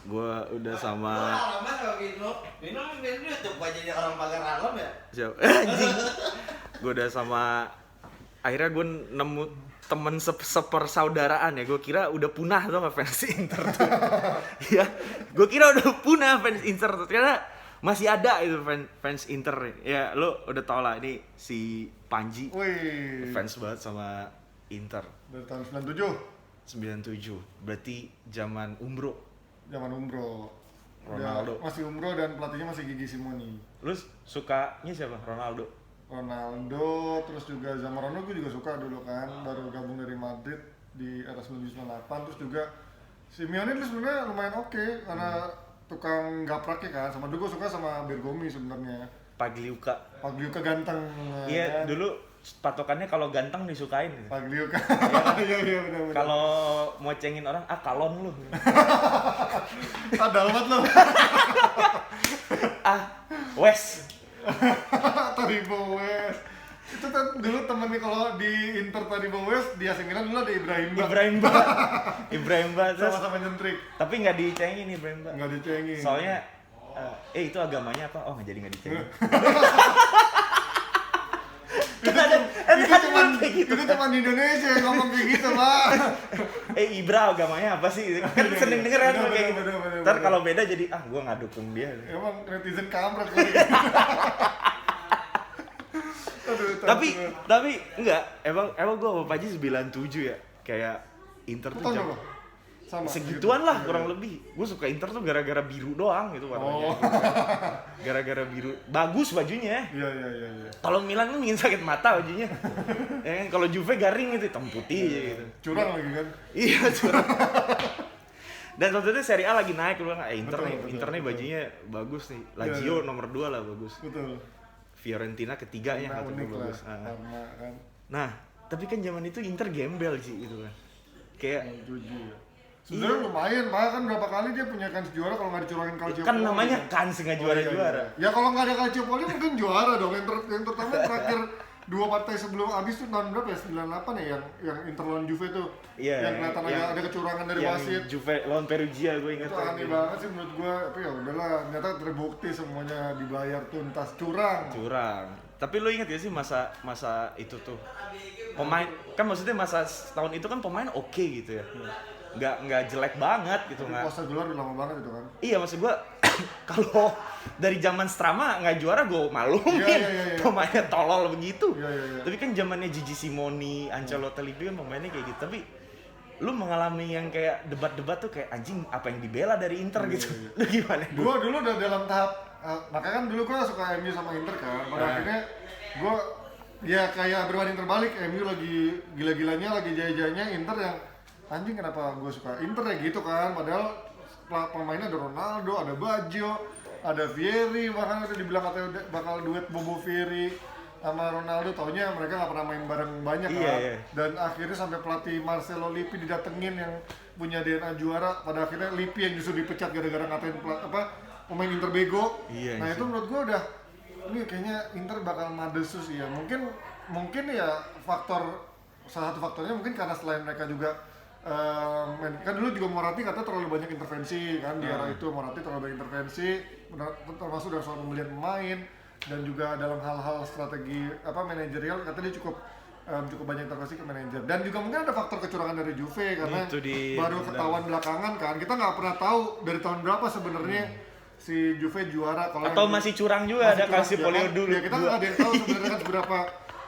Gua udah sama Alamat kalau Vino YouTube aja jadi orang pagar alam ya. siapa? Anjing. Gua udah sama akhirnya gue nemu temen sepersaudaraan ya. Gue kira udah punah tuh fans Inter tuh. Iya, gue kira udah punah fans Inter tuh. Ternyata masih ada itu fans Inter nih. Ya lo udah tau lah ini si Panji. Wih. Fans banget sama Inter. Dari tahun 97. 97. Berarti zaman Umbro. Zaman Umbro. Ronaldo. Masih Umbro dan pelatihnya masih Gigi Simoni. Lu sukanya siapa? Ronaldo. Ronaldo, terus juga Zamorano gue juga suka dulu kan, baru gabung dari Madrid di era 1998. Terus juga Simeone itu sebenarnya lumayan oke karena tukang gapraknya kan. Sama dulu gue suka sama Bergomi sebenarnya. Pagliuca. Pagliuca ganteng. Iya, kan? dulu patokannya kalau ganteng disukain. Pagliuca. Iya benar. Kalau mau cengin orang, kalon lu. Dalmat lo. Wes. Taribo West. Itu kan dulu temennya kalau di Inter Taribo West di AC Milan dulu ada Ibrahim Ba terus sama-sama nyentrik. tapi nggak dicengin Ibrahim Ba. Nggak dicengin. Soalnya itu agamanya apa? Oh, nggak jadi nggak dicengin. Itu cuma di Indonesia yang ngomong kayak gitu, Pak. Ibra agamanya apa sih? Kan sering denger kan kayak gitu. Bener. Ntar kalau beda jadi gua nggak dukung dia. Emang netizen kampret kali. Tapi enggak, emang gua sama Paji 97 ya. Kayak Inter tuh Tahun jam berapa? Sama. segituan lah kurang lebih. Gue suka Inter tuh gara-gara biru doang gitu warnanya. Gara-gara biru. Bagus bajunya. Iya. Kalau Milan kan bikin sakit mata bajunya. Ya kan kalau Juve garing gitu, hitam putih gitu. Curang lagi kan. Iya, curang. Dan waktu itu Serie A lagi naik, lu bilang, Inter Betul. nih bajunya bagus nih. Lazio nomor 2 lah bagus. Betul. Fiorentina ketiganya Nah, kata unik gue lah. bagus. Karena kan Nah, tapi kan zaman itu Inter gembel sih gitu kan. Kayak jujur ya. Sebenarnya lumayan, Pak, kan berapa kali dia punya kans juara kalau nggak dicurangin Calciopoli. kan namanya kans nggak juara-juara. Ya kalau nggak ada Calciopoli mungkin juara dong. Yang terutama terakhir dua partai sebelum habis tuh tahun berapa ya? 98 ya yang Inter lawan Juve tuh. Iya, yang kelihatan ada kecurangan dari yang wasit. Juve lawan Perugia gue ingat. Itu aneh banget sih menurut gua. Tapi ya udahlah, ternyata terbukti semuanya dibayar tuntas curang. Tapi lu ingat gak sih masa itu tuh pemain kan maksudnya masa tahun itu kan pemain oke gitu ya. Nggak jelek banget gitu Tapi nggak. puasa gelar udah lama banget itu kan. Iya maksud gua kalau dari zaman Strama nggak juara gue malumin. Iya. Pemainnya tolol begitu. Iya. Tapi kan zamannya Gigi Simoni, Ancelotti itu kan pemainnya kayak gitu. Tapi lu mengalami yang kayak debat-debat tuh kayak anjing apa yang dibela dari Inter gitu. Lu gimana? Gua dulu udah dalam tahap makanya kan dulu gua suka MU sama Inter kan. Pada akhirnya gua ya kayak berbanding terbalik, MU lagi gila-gilanya, lagi jaya-jayanya, Inter yang anjing kenapa gue suka Inter ya gitu kan. Padahal pemainnya ada Ronaldo, ada Baggio, ada Vieri, bahkan udah dibilang katanya bakal duet Bobo Vieri sama Ronaldo, taunya mereka nggak pernah main bareng banyak kan. Iya. Dan akhirnya sampai pelatih Marcelo Lippi didatengin yang punya DNA juara, pada akhirnya Lippi yang justru dipecat gara-gara ngatain pemain Inter bego. Iya, Nah sih. itu menurut gue udah ini kayaknya Inter bakal madesus ya. Mungkin ya salah satu faktornya mungkin karena selain mereka juga kan dulu juga Moratti katanya terlalu banyak intervensi kan di era itu. Moratti terlalu banyak intervensi termasuk dalam soal pembelian pemain dan juga dalam hal-hal strategi manajerial katanya dia cukup banyak intervensi ke manajer. Dan juga mungkin ada faktor kecurangan dari Juve karena baru ketahuan belakangan kan. Kita nggak pernah tahu dari tahun berapa sebenarnya si Juve juara. Kalau Atau masih curang juga ada Calciopoli dulu. Ya kita nggak ada yang tahu sebenarnya kan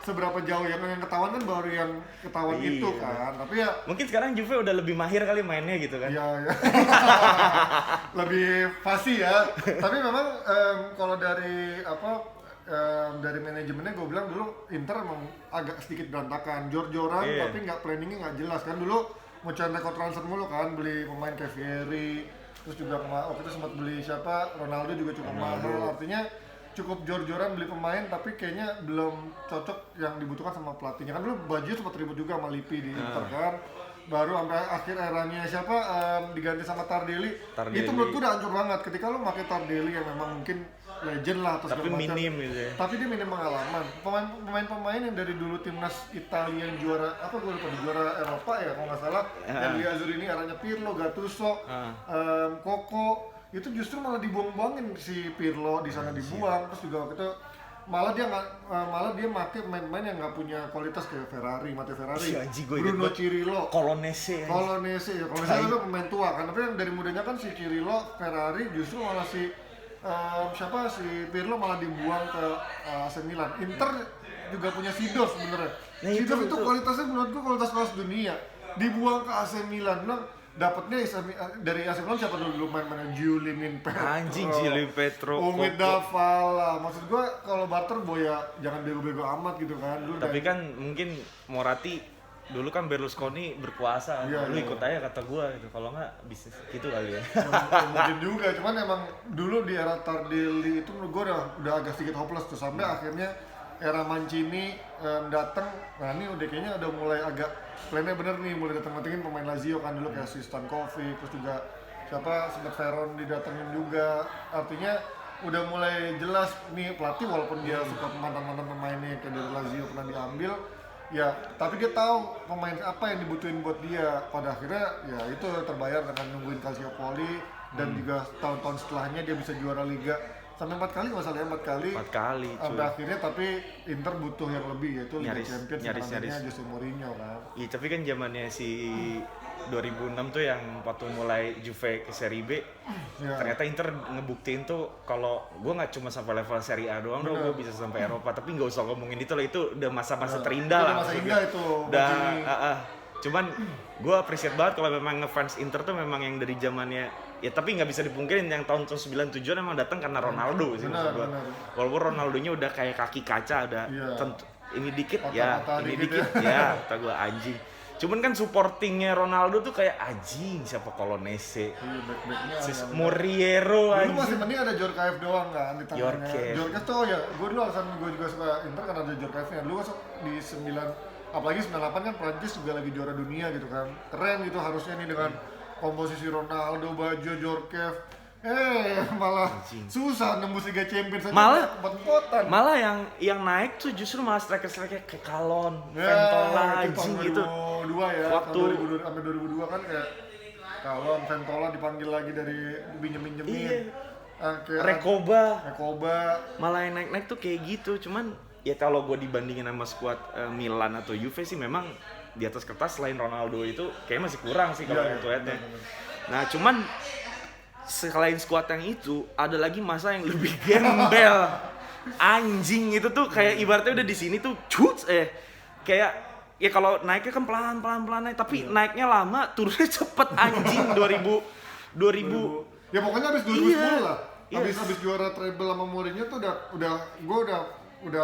seberapa jauh yang ketahuan kan baru yang ketahuan itu kan. Tapi ya mungkin sekarang Juve udah lebih mahir kali mainnya gitu kan. ya. Lebih fasih ya. Tapi memang kalau dari dari manajemennya gue bilang dulu Inter emang agak sedikit berantakan, jor-joran tapi nggak planningnya nggak jelas kan. Dulu mau cari rekor transfer mulu kan, beli pemain kayak Vieri, terus juga waktu itu sempat beli Ronaldo juga cukup mahal. Artinya cukup jor-joran beli pemain tapi kayaknya belum cocok yang dibutuhkan sama pelatihnya kan. Dulu Baggio sempat ribut juga sama Lippi di Inter kan. baru sampai akhir eranya siapa diganti sama Tardelli. Tardelli. Itu menurut gue udah hancur banget ketika lu pakai Tardelli yang memang mungkin legend lah atau Tapi segala macam. minim gitu ya. Tapi dia minim pengalaman. Pemain-pemain yang dari dulu timnas Italia yang juara apa gue lupa, juara Eropa ya kalau nggak salah. Yang Azzurrini eranya Pirlo, Gattuso, Coco itu justru malah dibuang-buangin si Pirlo di sana dibuang, terus juga waktu itu malah dia make pemain-pemain yang nggak punya kualitas kayak Ferrari, Matteo Ferrari, Iya, anjing, gua inget Bruno banget. Cirillo, Kolonese. ya itu pemain tua kan, tapi yang dari mudanya kan si Cirillo, Ferrari justru malah si Pirlo malah dibuang ke AC Milan. Inter juga punya Seedorf sebenarnya. Nah, Seedorf itu. itu kualitasnya menurut gua kualitas kelas dunia. Dibuang ke AC Milan, bilang dapatnya dari AC Milan siapa dulu main-main Giulimin Petro. Anjing, Giulimin Petro, Omid Coco. Davala. Maksud gua kalau barter boy ya jangan bego-bego amat gitu kan. Dulu Tapi kan mungkin Moratti dulu kan Berlusconi berkuasa, Iya, lu iya. ikut aja kata gua gitu. Kalau nggak bisnis gitu kali ya. mungkin juga, cuman emang dulu di era Tardelli itu menurut gue udah agak sedikit hopeless tuh sampai akhirnya era Mancini datang. Nah ini udah kayaknya udah mulai agak plannya bener nih, mulai datang-datengin pemain Lazio kan dulu kayak si Stankovic, terus juga siapa sempat Veron didatengin juga. Artinya udah mulai jelas nih pelatih walaupun dia suka mantan-mantan pemainnya kayak dari Lazio pernah diambil ya, tapi dia tahu pemain apa yang dibutuhin buat dia. Pada akhirnya ya itu terbayar dengan nungguin Calciopoli dan juga tahun-tahun setelahnya dia bisa juara Liga sampai 4 kali, masalahnya 4 kali. 4 kali, Sampai cuy. akhirnya tapi Inter butuh yang lebih yaitu Liga Champions nyaris. namanya Jose Mourinho kan. Iya, tapi kan zamannya si 2006 tuh yang waktu mulai Juve ke Serie B, Ya. ternyata Inter ngebuktiin tuh kalau gue nggak cuma sampai level Serie A doang, gue bisa sampai Eropa. Tapi nggak usah ngomongin itu lah, itu udah masa-masa terindah Itu lah. masa maksudnya. indah itu. Udah, Mancini. cuman gue appreciate banget kalau memang ngefans Inter tuh memang yang dari zamannya ya, tapi nggak bisa dipungkirin yang tahun 97 emang datang karena Ronaldo sih maksud gue. Benar. Walaupun Ronaldonya udah kayak kaki kaca, ada Iya. ini dikit Patah-patah ya, ini dikit dikit ya, kata gue anjing. Cuman kan supportingnya Ronaldo tuh kayak anjing, siapa Kolonese, Iya, back-backnya si yang- Moriero Dulu masih anjing. mending ada Djorkaeff doang kan di tengahnya. Djorkaeff. Djorkaeff tuh ya, gue dulu alasan gue juga suka Inter karena ada Djorkaeffnya. Dulu masuk di 9, apalagi 98 kan Prancis juga lagi juara dunia gitu kan. Keren gitu harusnya nih dengan komposisi Ronaldo, Baggio, Djorkaeff. Malah susah nembus Liga Champions aja. Malah- Empot-empotan. Malah yang naik tuh justru malah striker-striker kayak Calon, Ya, Ventola itu anjing tahun gitu. 2002 ya, Waktu- tahun 2002 sampai 2002 kan kayak Calon, Ventola dipanggil lagi dari pinjem-pinjemin. Iya. Kayak Rekoba. Malah yang naik-naik tuh kayak gitu. Cuman ya kalau gue dibandingin sama skuad Milan atau Juve sih memang di atas kertas selain Ronaldo itu kayak masih kurang sih kalau Iya, head-to-headnya. Nah cuman selain skuad yang itu ada lagi masa yang lebih gembel. Anjing itu tuh kayak ibaratnya udah di sini tuh kayak ya kalau naiknya kan pelan naik, tapi naiknya lama, turunnya cepet anjing. 2000 Ya pokoknya habis 2010 Iya. lah. Iya. Habis juara treble sama Mourinho tuh udah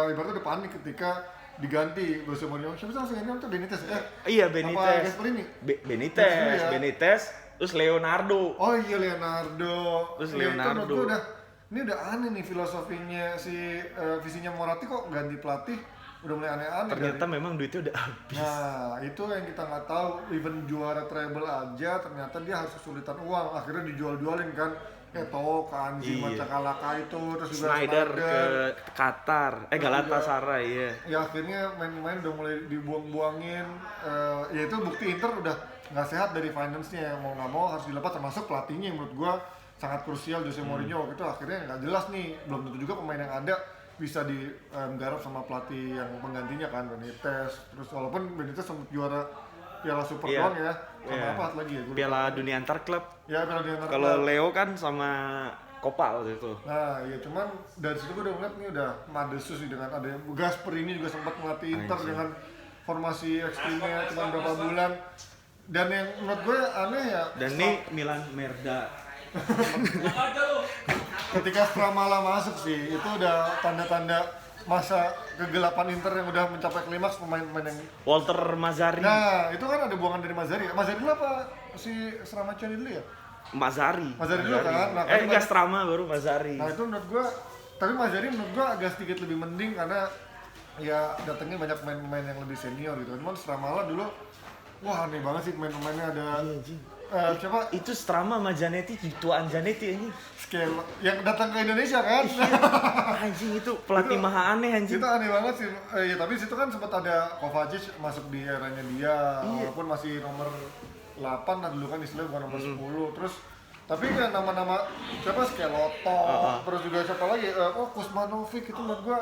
ibaratnya udah panik ketika diganti Jose Mourinho. Siapa sih langsung ganti tuh Benitez ya? Iya, Apa Benitez. Gasperini? Benitez, ya. Benitez, terus Leonardo. Oh iya Leonardo. Terus Itu Leonardo. menurut gua ini udah aneh nih filosofinya visinya Moratti kok ganti pelatih udah mulai aneh-aneh. Ternyata memang duitnya udah habis. Nah, itu yang kita nggak tahu. Even juara treble aja, ternyata dia harus kesulitan uang. Akhirnya dijual-jualin kan. Eto'o, Kanji, Iya. Macakalaka itu, terus juga Schneider ke Qatar, Galatasaray ya. Ya akhirnya main-main udah mulai dibuang-buangin. Ya itu bukti Inter udah nggak sehat dari finance-nya. Mau nggak mau harus dilepas, termasuk pelatihnya yang menurut gua sangat krusial Jose Mourinho. Waktu itu akhirnya nggak jelas nih. Belum tentu juga pemain yang ada bisa digarap sama pelatih yang penggantinya kan, Benitez. Terus walaupun Benitez sempat juara Piala Super Iya. doang ya, sama Iya. apa lagi ya? Gua lupa. Piala Dunia Antar Klub. Ya Piala Dunia Antar Kalau Klub. Leo kan sama Copa waktu itu. Nah, ya cuman dari situ gue udah ngeliat nih udah madesus sih dengan ada Gasperini juga sempat melatih Inter dengan formasi ekstrimnya cuma berapa bulan. Dan yang menurut gue aneh ya, Dan nih Milan Merda. ketika Stramala masuk sih itu udah tanda-tanda masa kegelapan Inter yang udah mencapai klimaks pemain-pemain yang. Walter Mazzari. Nah, itu kan ada buangan dari Mazzari. Mazzari dulu apa si Stramaccioni dulu ya? Mazzari dulu kan? Nah, kan enggak Strama baru Mazzari. Nah itu menurut gua, tapi Mazzari menurut gua agak sedikit lebih mending karena ya datengnya banyak pemain-pemain yang lebih senior gitu. Cuman Stramala dulu Wah aneh banget sih pemain-pemainnya ada Iya, anjing. siapa Itu Strama sama Zanetti, jutaan Zanetti ini. scale yang datang ke Indonesia kan? Anjing itu pelatih maha aneh anjing. Itu aneh banget sih. Ya tapi situ kan sempat ada Kovacic masuk di eranya dia, walaupun masih nomor 8 lah dulu kan istilahnya bukan nomor 10. Terus tapi kan nama-nama siapa Skeloto, terus juga siapa lagi? Kuzmanovic itu menurut gua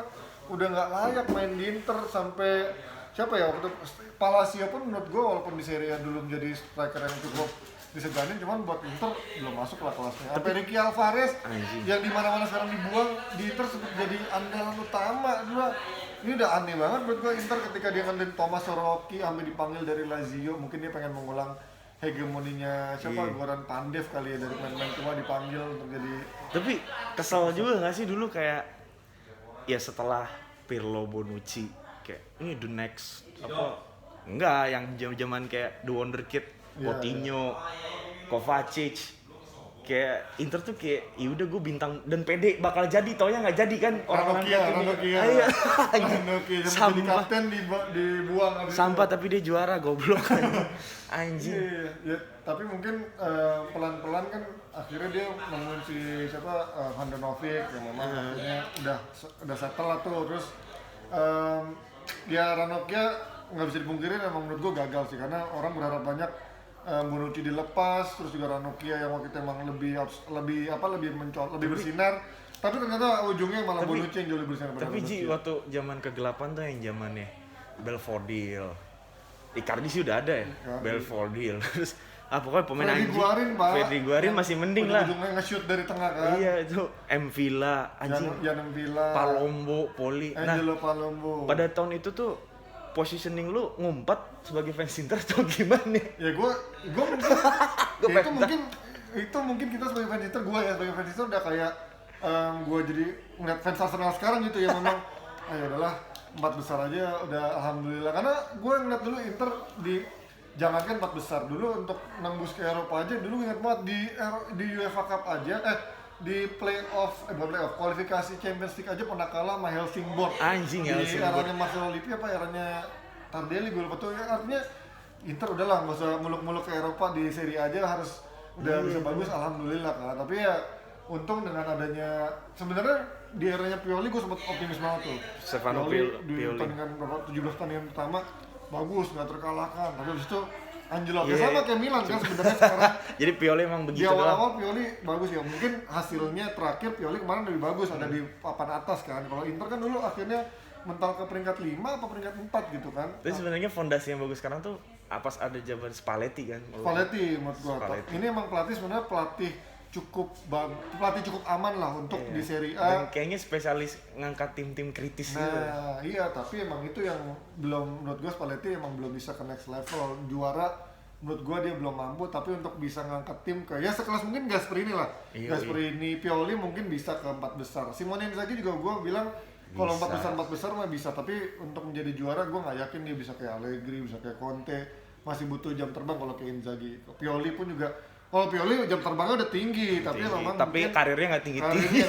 udah nggak layak main di Inter. Sampai siapa ya waktu itu Palacio pun menurut gua walaupun di Serie A dulu menjadi striker yang cukup diseganin, cuman buat Inter belum masuk lah kelasnya. Sampai Ricky Alvarez yang di mana-mana sekarang dibuang, di Inter sempat jadi andalan utama dua. Ini udah aneh banget menurut gua Inter ketika dia ngandelin Thomas Soroki sampai dipanggil dari Lazio, mungkin dia pengen mengulang hegemoninya siapa Goran Pandev kali ya, dari pemain-pemain tua dipanggil untuk jadi. Tapi kesel juga nggak sih dulu kayak ya setelah Pirlo, Bonucci kayak ini the next apa enggak yang zaman kayak the wonderkid Coutinho, Kovacic, kayak Inter tuh kayak ya udah gue bintang dan pede bakal jadi, taunya nggak jadi kan Ranocchia Iya. jadi Sampah. kapten dibuang habis Sampah tapi dia juara goblok kan. Anjing. Iya, tapi mungkin pelan-pelan kan akhirnya dia nemuin si siapa Handanovic yang memang akhirnya udah settle lah tuh. Terus ya Ranocchia nggak bisa dipungkirin emang menurut gue gagal sih, karena orang berharap banyak Bonucci dilepas, terus juga Ranocchia yang waktu itu emang lebih bersinar, tapi ternyata ujungnya malah Bonucci yang jauh lebih bersinar. Tapi Ji, waktu zaman kegelapan tuh yang zamannya Belfodil, Icardi sih udah ada ya, Belfodil, terus pokoknya pemain Freddy anjing. Freddy Guarin masih mending lah. Ujungnya nge-shoot dari tengah kan. Iya itu M Villa anjing. Jan Villa, Palombo, Poli. Angelo Palombo. Pada tahun itu tuh positioning lu ngumpet sebagai fans Inter atau gimana? Ya gue mungkin itu mungkin kita sebagai fans Inter, gue ya sebagai fans Inter udah kayak gue jadi ngeliat fans Arsenal sekarang gitu ya, memang ayo udahlah 4 besar aja udah alhamdulillah, karena gue ngeliat dulu Inter jangankan 4 besar dulu, untuk nembus ke Eropa aja dulu ingat banget di UEFA Cup aja di kualifikasi Champions League aja pernah kalah sama Helsingborg. Anjing ya. Di eranya Marcelo Lippi apa eranya Tardelli gue lupa tuh ya, artinya Inter udahlah nggak usah muluk-muluk ke Eropa, di Serie A aja harus udah bisa bagus alhamdulillah kan. Tapi ya untung dengan adanya, sebenarnya di eranya Pioli gue sempat optimis banget tuh. Stefano Di Pioli. pertandingan 17 pertandingan pertama bagus, nggak terkalahkan, tapi habis itu Ancelotti Yeah. sama kayak Milan kan sebenarnya sekarang. Jadi Pioli emang Di begitu doang. awal-awal Pioli bagus ya, mungkin hasilnya terakhir Pioli kemarin lebih bagus, ada di papan atas kan. Kalau Inter kan dulu akhirnya mental ke peringkat 5 apa peringkat 4 gitu kan. Tapi sebenarnya fondasi yang bagus sekarang tuh apa ada zaman Spalletti kan? Spalletti menurut gua. Spalletti. Ini emang pelatih sebenarnya pelatih cukup aman lah untuk di Serie Dan A. kayaknya spesialis ngangkat tim-tim kritis gitu. Nah, iya, tapi emang itu yang belum, menurut gua Spalletti emang belum bisa ke next level. Juara menurut gua dia belum mampu, tapi untuk bisa ngangkat tim ke ya sekelas mungkin Gasperini lah. Iya, Gasperini, Pioli mungkin bisa ke 4 besar. Simone Inzaghi juga gua bilang kalau 4 besar mah bisa, tapi untuk menjadi juara gua nggak yakin dia bisa kayak Allegri, bisa kayak Conte. Masih butuh jam terbang kalau kayak Inzaghi. Pioli pun juga, kalau Pioli jam terbangnya udah tinggi, tapi memang tapi mungkin karirnya nggak tinggi-tinggi.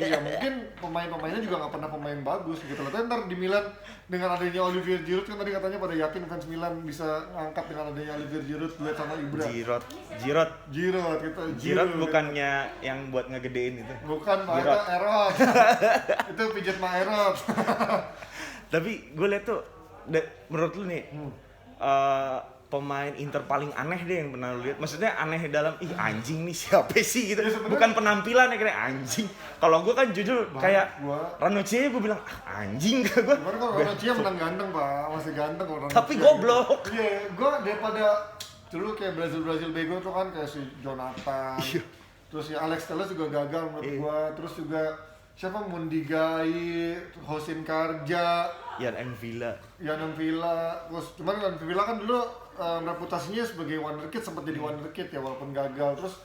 ya mungkin pemain-pemainnya juga nggak pernah pemain bagus gitu loh. Tapi ntar di Milan dengan adanya Olivier Giroud kan tadi katanya pada yakin fans Milan bisa ngangkat dengan adanya Olivier Giroud duet sama Ibra. Giroud bukannya yang buat ngegedein itu. Bukan Pak, itu Erot. Itu pijat Pak Erot. Tapi gue liat tuh menurut lu nih pemain Inter paling aneh deh yang pernah lu lihat. Maksudnya aneh dalam anjing nih siapa sih gitu. Ya, bukan penampilan ya kayak anjing. Kalau gue kan jujur kayak gua- Ranocchia gue bilang anjing gue. Cuman kalau Ranocchia menang ganteng Pak, masih ganteng kalau Ranocchia. Tapi goblok. Iya, gua daripada dulu kayak Brazil bego tuh kan kayak si Jonathan. Terus ya Alex Telles juga gagal menurut gua. Terus juga siapa Mundigai, Hosin Karja, Yan Villa. Yanan Villa. Terus cuman Yanan Villa kan dulu reputasinya sebagai wonderkid, sempat jadi wonderkid ya walaupun gagal. Terus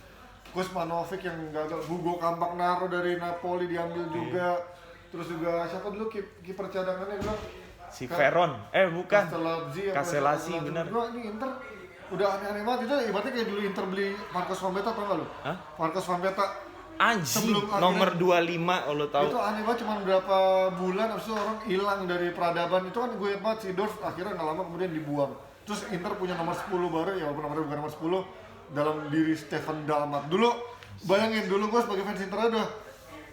Kuzmanovic yang gagal, Hugo Campagnaro dari Napoli diambil juga. Terus juga siapa dulu kiper cadangannya bilang Si Veron. Bukan. Castellazzi, bener. Gua ini Inter udah aneh-aneh banget, itu ibaratnya kayak dulu Inter beli Marcos Vambetta, tau gak lu? Hah? Marcos Vambetta Anjing, Sebelum nomor 25 lo tahu. itu aneh banget, cuma berapa bulan abis itu orang hilang dari peradaban. Itu kan gue banget si Dorf akhirnya nggak lama kemudian dibuang. Terus Inter punya nomor 10 baru, ya walaupun nomornya bukan nomor 10, dalam diri Stefan Dalmat. Dulu, bayangin dulu gue sebagai fans Inter udah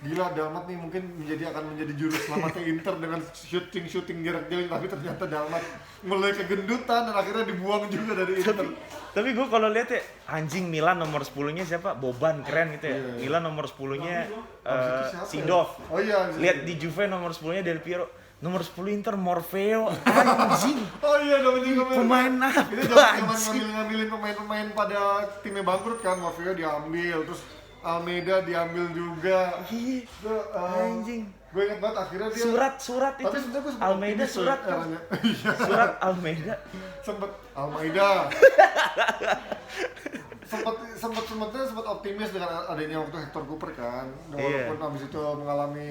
gila, Dalmat nih mungkin akan menjadi juru selamatnya Inter dengan shooting jarak jauh, tapi ternyata Dalmat mulai kegendutan dan akhirnya dibuang juga dari Inter. Tapi gue kalau lihat ya, anjing Milan nomor 10-nya siapa? Boban, keren gitu ya. Iya. Milan nomor 10-nya Siapa ya? Sidov. Oh iya. Lihat di Juve nomor 10-nya Del Piero. Nomor 10 Inter Morfeo. Anjing. Oh iya, namanya Pemain apa? Itu zaman ngambilin pemain-pemain pada timnya bangkrut kan, Morfeo diambil, terus Almeida diambil juga. Iya. Tuh, Anjing. Gue inget banget akhirnya dia Surat tapi itu. sebenarnya gue sempet Almeida optimis surat. tuh eranya. Iya. Surat Almeida. Sempet Almeida. sempet optimis dengan adanya waktu Hector Cooper kan. Walaupun abis itu mengalami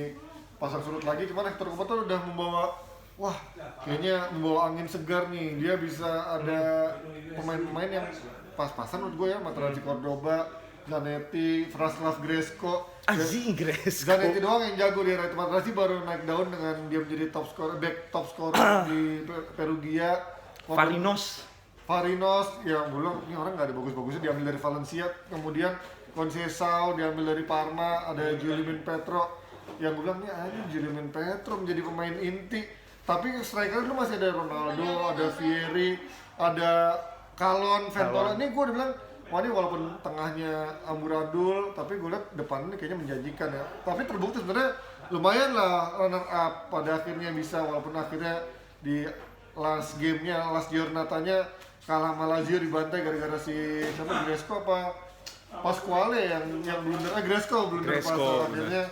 pasang surut lagi, cuman Hector Cooper tuh udah kayaknya membawa angin segar nih. Dia bisa ada pemain-pemain yang pas-pasan menurut gue ya, Materazzi Cordoba, Zanetti, Vraslav Gresko. Anjing Gresko. Zanetti doang yang jago dia. Materazzi baru naik daun dengan dia menjadi top scorer di Perugia. Farinos yang belum, ini orang nggak ada bagus-bagusnya, diambil dari Valencia. Kemudian Conceição diambil dari Parma, ada Julian Petro. Yang gue bilang nih anjing, Julian Petro menjadi pemain inti. Tapi striker itu masih ada Ronaldo, ada Vieri, ada Calon, Ventola. Ini gue udah bilang, wah ini walaupun tengahnya amburadul, tapi gue lihat depannya kayaknya menjanjikan ya. Tapi terbukti sebenarnya lumayan lah runner up pada akhirnya bisa, walaupun akhirnya di last giornatanya kalah sama Lazio dibantai gara-gara si siapa, Gresko apa Pasquale yang blunder, Gresko blunder pas akhirnya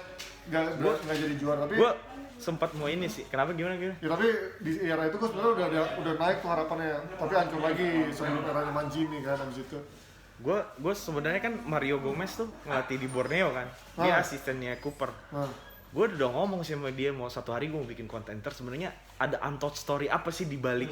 nggak jadi juara. Tapi gue sempat mau ini sih, kenapa gimana? Ya tapi di era itu gue sebenarnya udah naik tuh harapannya, tapi hancur lagi sebelum eranya Mancini kan abis itu. Gue sebenarnya kan Mario Gomez tuh ngelatih di Borneo kan, dia asistennya Cooper. Gue udah ngomong sih sama dia, mau satu hari gue mau bikin konten sebenarnya ada untold story apa sih di balik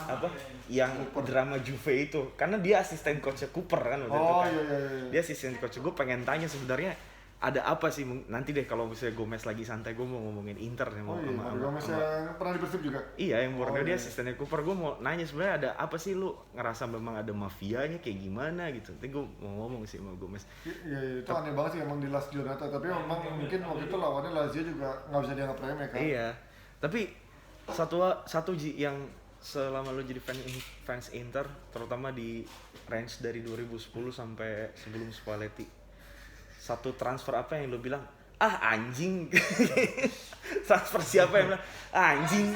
apa yang drama Juve itu, karena dia asisten coachnya Cooper kan waktu itu kan. Iya. Dia asisten coach. Gue pengen tanya sebenarnya ada apa sih, nanti deh kalau misalnya Gomez lagi santai gue mau ngomongin Inter ya, mau Mario Gomez yang pernah di Persib juga. Iya, yang Borneo dia asistennya Cooper. Gue mau nanya sebenarnya ada apa sih, lu ngerasa memang ada mafianya kayak gimana gitu. Nanti gue mau ngomong sih sama Gomez. Iya, itu aneh banget sih emang di Las Giornata, tapi memang mungkin waktu itu lawannya Lazio juga nggak bisa dianggap remeh kan. Iya, tapi satu Ji yang selama lu jadi fans Inter, terutama di range dari 2010 sampai sebelum Spalletti, satu transfer apa yang lu bilang anjing? Transfer siapa yang bilang anjing?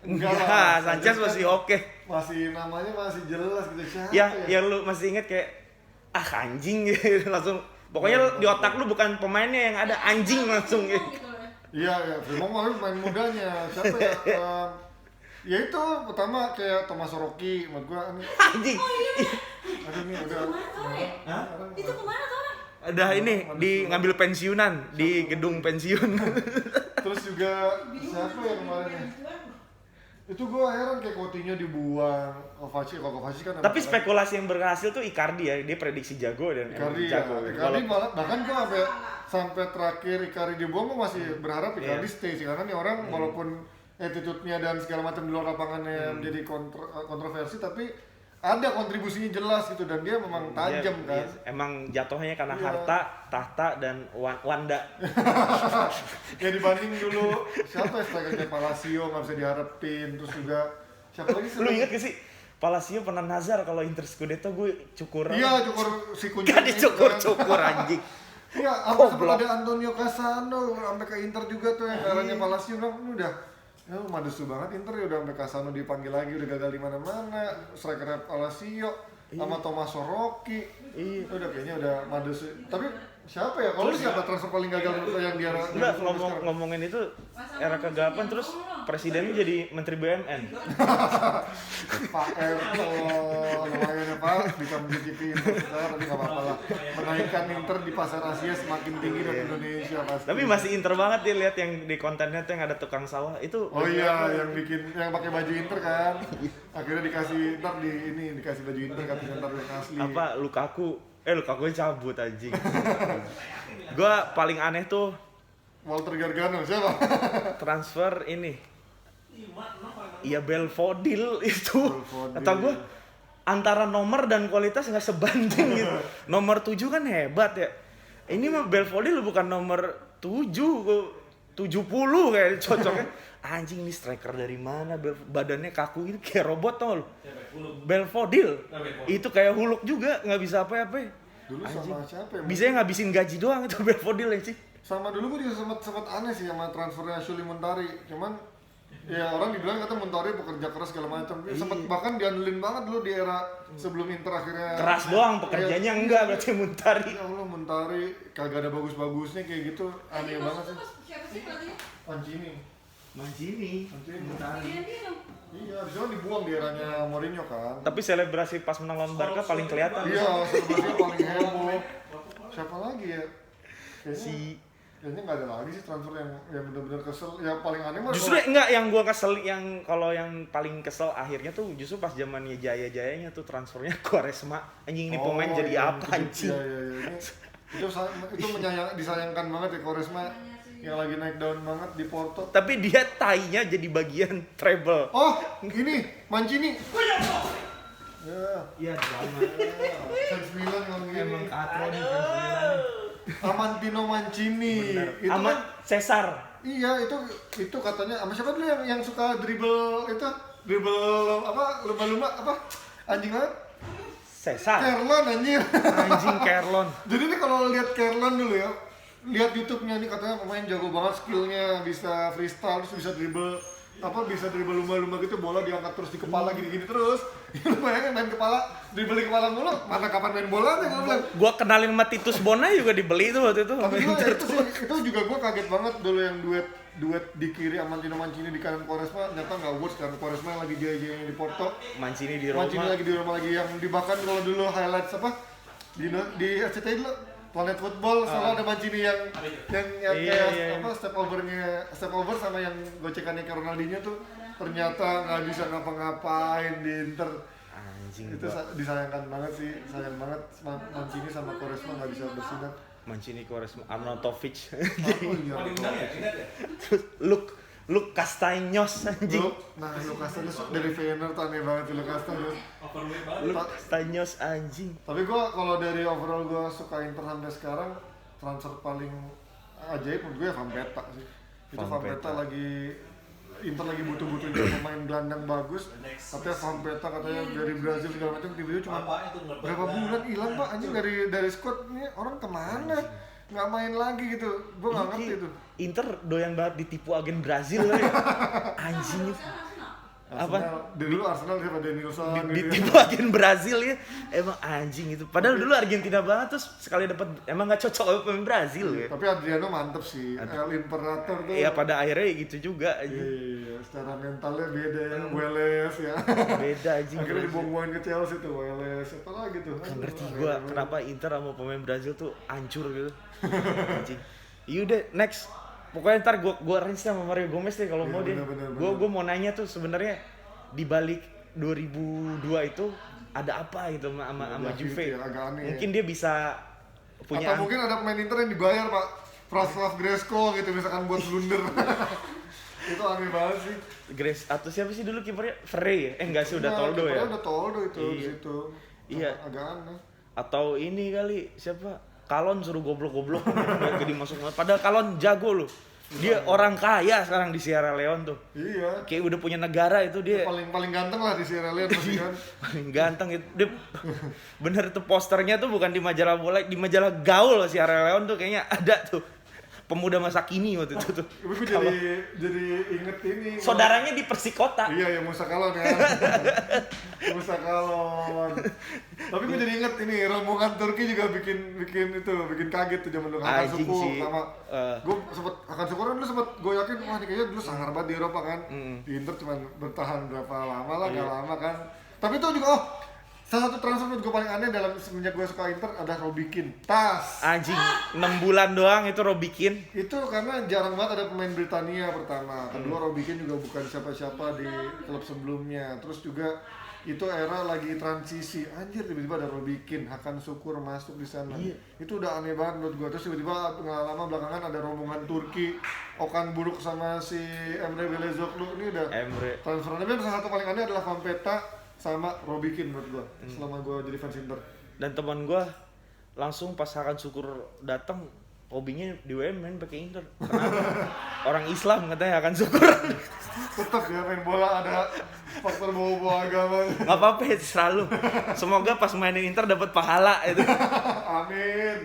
Enggak, Sanchez masih oke. Masih namanya masih jelas gitu, siapa ya lu masih inget kayak anjing gitu langsung. Pokoknya di otak lu bukan pemainnya yang ada, anjing langsung gitu. Iya, memang pemain mudanya. Siapa ya? Ya itu pertama kayak Thomas Rocchi, menurut gua ini. Anjing. Aduh nih udah. Itu kemana tuh orang? Ada ini di ngambil pensiunan di gedung pensiun. Terus juga siapa yang kemarin? Itu gua heran kayak Coutinho dibuang, Kovacic kan. Tapi spekulasi yang berhasil tuh Icardi ya, dia prediksi jago dan Icardi jago. Icardi malah, bahkan gua sampai terakhir Icardi dibuang gua masih berharap Icardi stay sih, karena nih orang walaupun attitude-nya dan segala macam di luar lapangannya menjadi kontroversi, tapi ada kontribusinya jelas gitu, dan dia memang tajam kan. Emang jatuhnya karena harta, tahta dan Wanda. Ya dibanding dulu siapa ya strikernya Palacio nggak bisa diharapin, terus juga siapa lagi sih? Lu inget gak sih Palacio pernah nazar kalau Inter Scudetto gue cukur. Iya, cukur si kunci. Gak dicukur anjing. Iya, apa sempat ada Antonio Cassano sampai ke Inter juga tuh yang eranya Palacio bilang ini udah madesu banget Inter ya, udah sampai Cassano dipanggil lagi, udah gagal di mana-mana. Strikernya Palacio sama Tommaso Rocchi. Iya. Udah kayaknya udah madesu. Tapi siapa ya? Kalau siapa transfer paling gagal yang dia Enggak, ngomongin itu era kegelapan, terus presidennya jadi menteri BUMN. Pak Erto, lumayan ya Pak, bisa mencicipi Inter sekarang, tapi nggak apa-apa lah. Menaikkan Inter di pasar Asia semakin tinggi dari Indonesia pasti. Tapi masih Inter banget dia, lihat yang di kontennya tuh yang ada tukang sawah itu. Oh iya, yang pakai baju Inter kan. Akhirnya dikasih baju Inter, kata Inter yang asli. Apa Lukaku cabut anjing. Gua paling aneh tuh Walter Gargano siapa? transfer ini Iya Belfodil itu. Belfodil. Kata gue antara nomor dan kualitas nggak sebanding gitu. Nomor 7 kan hebat ya. Ini mah Belfodil bukan nomor 7, 70 kayak cocoknya. Anjing nih striker dari mana? Badannya kaku ini kayak robot tau lu. Belfodil. Itu kayak Hulk juga, nggak bisa apa-apa. Dulu sama siapa ya? Bisa ngabisin gaji doang itu Belfodil ya sih. Sama dulu gue juga sempat aneh sih sama transfernya Syuli Muntari. Cuman ya orang dibilang kata Muntari bekerja keras segala macam. Sempat bahkan diandelin banget dulu di era sebelum Inter akhirnya Keras doang pekerjaannya enggak berarti Muntari. Ya Allah Muntari kagak ada bagus-bagusnya kayak gitu. Aneh banget sih. Siapa sih pelatihnya? Mancini. Mancini. Dia diem. Iya, abis itu kan dibuang di eranya Mourinho kan. Tapi selebrasi pas menang lawan Barca paling kelihatan. Iya, sebenarnya paling heboh. Siapa lagi ya? Kayaknya nggak ada lagi sih transfer yang benar-benar kesel. Ya paling aneh mah Justru enggak yang gua kesel yang paling kesel akhirnya tuh justru pas zamannya jaya-jayanya tuh transfernya Quaresma. Anjing ini pemain jadi iya, apa anjing? Iya. Itu disayangkan banget ya Quaresma yang lagi naik daun banget di Porto. Tapi dia tainya jadi bagian treble. Oh, ini Mancini. Ya, Iya, drama. fans Milan ngomong gini. Emang katro nih fans Milan. Amantino Mancini. Itu Sama kan Cesar. iya itu katanya sama siapa dulu yang suka dribble apa lumba-lumba apa anjing banget. Cesar. Kerlon anjir. Anjing Kerlon. Jadi nih kalau lihat Kerlon dulu ya, lihat YouTube-nya nih katanya pemain jago banget skillnya, bisa freestyle, terus bisa dribble lumba-lumba gitu, bola diangkat terus di kepala gini-gini terus. Lu bayangin main kepala, dribble di kepala mulu, mana kapan main bola nih gua bilang. Gua kenalin sama Titus Bona juga dibeli tuh waktu itu. Tapi gua, itu juga gua kaget banget dulu yang duet di kiri Amantino Mancini di kanan Quaresma, ternyata nggak works karena Quaresma yang lagi jaya-jayanya di Porto. Mancini di Roma. Mancini lagi di Roma lagi yang dibahkan kalau dulu highlights apa di RCTI dulu Planet Football selalu ada Mancini yang kayak apa step over sama yang gocekannya ke Ronaldinho tuh ternyata nggak bisa ngapa-ngapain di Inter. Anjing. Itu disayangkan banget sih, sayang banget Mancini sama Quaresma nggak bisa bersinar. Mancini, Quaresma, Arnautovic. Oh iya. Terus Luke Castaignos anjing. Luke Castaignos dari Feyenoord tuh aneh banget sih Luke Castaignos. Luke Castaignos anjing. Tapi gua kalau dari overall gua suka Inter sampai sekarang transfer paling ajaib menurut gue ya Vampeta sih. Itu Vampeta lagi Inter lagi butuh-butuhnya pemain gelandang bagus. Tapi Vampeta katanya dari Brazil segala macam tiba-tiba cuma berapa bulan hilang Pak anjing dari squad ini orang kemana? Nggak main lagi gitu. Gua nggak ngerti tuh. Inter doyan banget ditipu agen Brazil ya. Anjing. Dulu Arsenal siapa Denilson Ditipu agen Brazil ya. Emang anjing itu. Padahal dulu Argentina banget terus sekali dapat emang nggak cocok sama pemain Brazil ya. Tapi Adriano mantep sih. El Imperator tuh. Iya pada akhirnya gitu juga anjing. Iya, secara mentalnya beda ya. Welles ya. Beda anjing. Akhirnya dibuang-buangin ke Chelsea tuh Welles. Apa lagi tuh? Gak ngerti gua kenapa Inter sama pemain Brazil tuh hancur gitu. Anjing. Yaudah next. Pokoknya ntar gua range sama Mario Gomez deh kalau mau deh. Gua mau nanya tuh sebenarnya di balik 2002 itu ada apa gitu sama Juve. Ya, agak aneh. Mungkin dia bisa punya atau mungkin ada pemain Inter yang dibayar Pak Praslav Gresko gitu misalkan buat blunder. Itu aneh banget sih. Grace atau siapa sih dulu kipernya? Frey ya? Enggak sih udah Toldo ya. Udah Toldo itu di Iya. situ. Iya. Agak aneh. Atau ini kali siapa? Kalon suruh goblok-goblok jadi masuk. Padahal Kalon jago loh. Dia orang kaya sekarang di Sierra Leone tuh. Iya. Kayak udah punya negara itu dia. Paling ganteng lah di Sierra Leone pasti kan. Paling ganteng itu. Dia bener tuh posternya tuh bukan di majalah bola, di majalah gaul Sierra Leone tuh kayaknya ada tuh. Pemuda masa kini waktu itu tuh. Gue jadi inget ini. Saudaranya di Persikota. Iya ya Musa Kalon ya. Musa Kalon. Tapi gue jadi inget ini rombongan Turki juga bikin kaget tuh zaman dulu Hakan Anjing Sukur sih. sama gue sempet Hakan Sukur kan dulu sempet gue yakin wah ini kayaknya dulu sangar banget di Eropa kan. Di Inter cuma bertahan berapa lama lah gak lama kan. Tapi itu juga salah satu transfer menurut gue paling aneh dalam semenjak gue suka Inter ada Robbie Keane. Tas. Anjing 6 bulan doang itu Robbie Keane. Itu karena jarang banget ada pemain Britania pertama. Kedua Robbie Keane juga bukan siapa-siapa di klub sebelumnya. Terus juga itu era lagi transisi, anjir tiba-tiba ada Robbie Keane, Hakan Şükür masuk di sana. Itu udah aneh banget menurut gua. Terus tiba-tiba lama belakangan ada rombongan Turki, Okan Buruk sama si Emre Belözoğlu, ini udah transfer. Tapi yang salah satu paling aneh adalah Vampeta sama Robbie Keane menurut gua. Selama gua jadi fans Inter. Dan teman gua langsung pas Hakan Şükür datang, hobinya di WM main pakai Inter. Kenapa? Orang Islam katanya Hakan Şükür. Tetap ya main bola ada faktor bawa-bawa agama. Nggak apa-apa, selalu. Semoga pas mainin Inter dapat pahala itu. Amin.